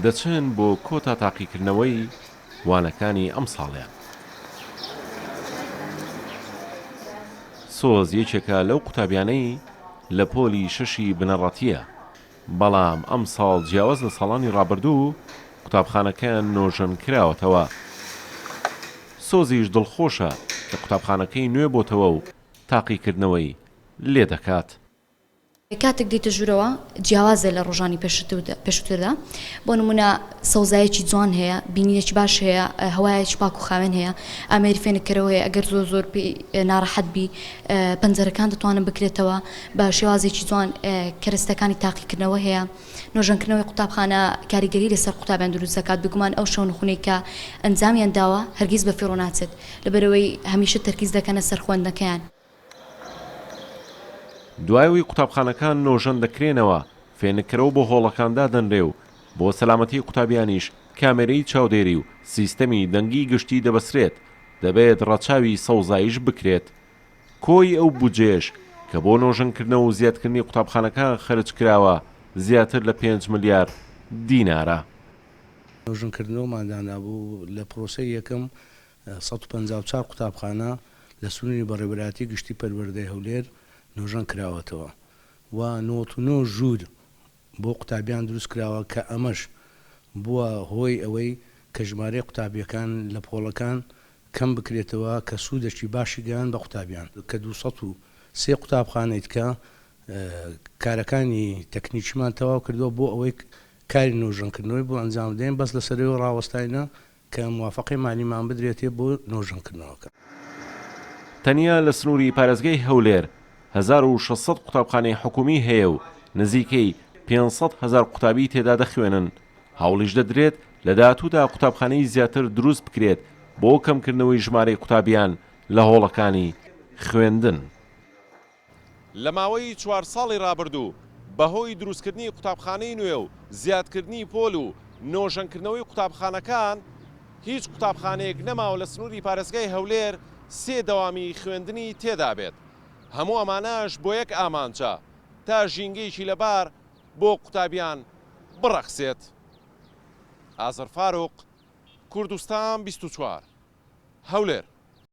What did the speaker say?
دەچن بۆ کۆتا تاقیکردنەوەی وانەکانی ئەم ساڵیان. سۆز یەکێکە لەو قوتابیانەی لە پۆلی شەشی بنەڕەتیە، بەڵام ئەم ساڵ جیاواز لە ساڵانی ڕابردوو قوتابخانەکەیان نۆژەن کراوەتەوە. سۆزیش دڵخۆشە کە قوتابخانەکەی نوێ بۆتەوە و تاقیکردنەوەی لێ دەکات. کاتێک دیتە ژوورەوە جیاوازە لە ڕۆژانی پێشووتردا، بۆ نمونە سەوزایەکی جوان هەیە، بینیەکی باش هەیە، هەوایەکی پاک و خاوێن هەیە، ئامێری فێنکەرەوە هەیە. ئەگەر زۆر ناڕەحەت بی پەنجەرەکان دەتوانن بکرێتەوە بە شێوازێکی جوان. کەرەستەکانی تاقیکردنەوە هەیە. نۆژەنکردنەوەی قوتابخانە کاریگەری لەسەر قوتابیان دروست دەکات، بگومان ئەو شەو نخونەی کە ئەنجامیان داوە هەرگیز بە فێڕۆ ناچێت، لەبەرەوەی هەمیشە تەرکیز دەکەنە سەر خوێندنەکەیان. دوایەوەی قوتابخانەکان نۆژەن دەکرێنەوە، فێنکەرەوە بۆ هۆڵەکاندا دەنرێ و بۆ سەلامەتی قوتابیانیش کامێرەی چاودێری و سیستەمی دەنگی گشتی دەبەسرێت، دەبێت ڕەچاوی سەوزایش بکرێت. کۆی ئەو بودجێش کە بۆ نۆژەنکردنەوە و زیادکردنی قوتابخانەکان خەرج کراوە زیاتر لە 5 ملیار دینارە. نۆژەنکردنەوەماندانا بوو لە پرۆسەی یەکەم 154 قوتابخانە لە سنووری بەڕێوەبەراتی گشتی پەروەردەی هەولێر نۆژەن کراوەتەوە و 99 ژوور بۆ قوتابیان دروست کراوە کە ئەمەش بووە هۆی ئەوەی کە ژمارەی قوتابیەکان لە پۆڵەکان کەم بکرێتەوە کە سوودێکی باشی گەیان بە قوتابیان کە 203 قوتابخانەی کە کارەکانی تەکنیکیمان تەواو کردەوە بۆ ئەوەی کاری نۆژەنکردنەوەی بۆ ئەنجام بدەین، بەس لەسەرەوە ڕاوەستاینە کە موافقی مالیمان بدرێتێ بۆ نۆژەنکردنەوەکە. تەنیا لە سنووری پارێزگای هەولێر 1600 قوتابخانەی حکومی هەیە و نزیکەی 500,000 قوتابی تێدا دەخوێنن. هەوڵیش دەدرێت لە داهاتوودا قوتابخانەی زیاتر دروست بکرێت بۆ کەمکردنەوەی ژمارەی قوتابیان لە هۆڵەکانی خوێندن. لە ماوەی 4 ساڵی ڕابردوو بەهۆی دروستکردنی قوتابخانەی نوێ و زیادکردنی پۆل و نۆژەنکردنەوەی قوتابخانەکان هیچ قوتابخانەیەک نەماوە لە سنووری پارێزگای هەولێر 3 دەوامی خوێندنی تێدا بێت. هەموو ئەمانەش بۆ یەک ئامانچە تا ژینگەیەکی لەبار بۆ قوتابیان بڕەخسێت. ئازەر فاروق، کوردستان 24 هەولێر.